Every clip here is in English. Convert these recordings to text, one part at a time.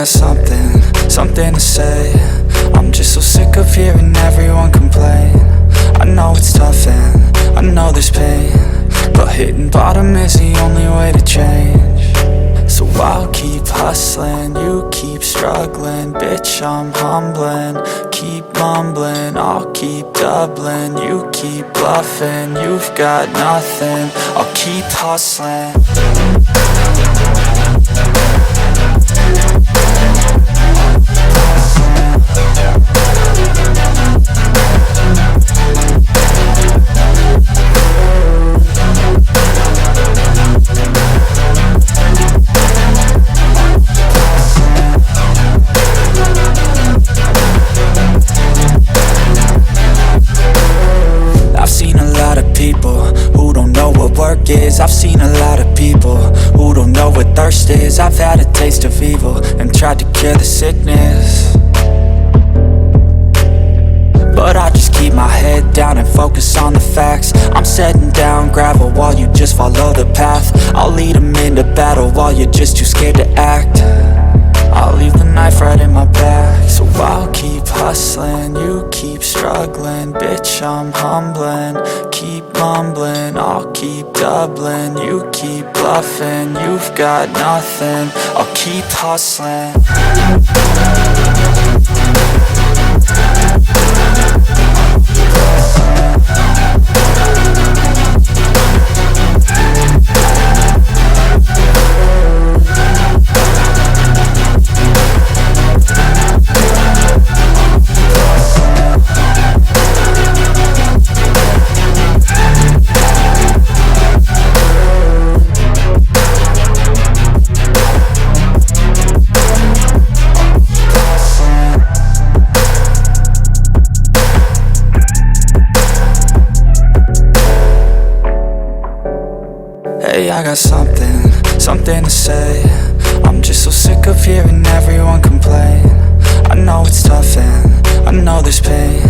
Got something to say. I'm just so sick of hearing everyone complain. I know it's tough and I know there's pain, but hitting bottom is the only way to change. So I'll keep hustling, you keep struggling. Bitch, I'm humbling, keep mumbling. I'll keep doubling, you keep bluffing. You've got nothing, I'll keep hustling. I've seen a lot of people who don't know what thirst is. I've had a taste of evil and tried to cure the sickness, but I just keep my head down and focus on the facts. I'm setting down gravel while you just follow the path. I'll lead them into battle while you're just too scared to act. I'll leave the knife right in my back. So I'll keep hustling, you keep struggling. Bitch, I'm humbling, keep mumbling. I'll keep doubling, you keep bluffing. You've got nothing, I'll keep hustling. Hey, I got something to say. I'm just so sick of hearing everyone complain. I know it's tough and I know there's pain,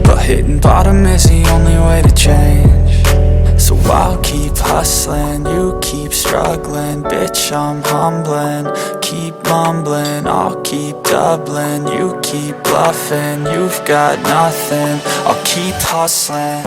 but hitting bottom is the only way to change. So I'll keep hustling, you keep struggling. Bitch, I'm humbling, keep mumbling. I'll keep doubling, you keep bluffing. You've got nothing, I'll keep hustling.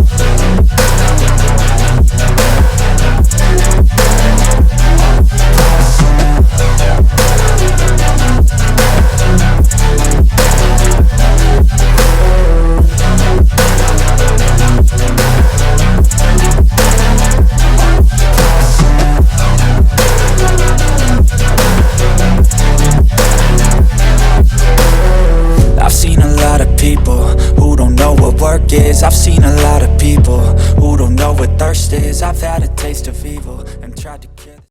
I've seen a lot of people who don't know what thirst is. I've had a taste of evil and tried to kill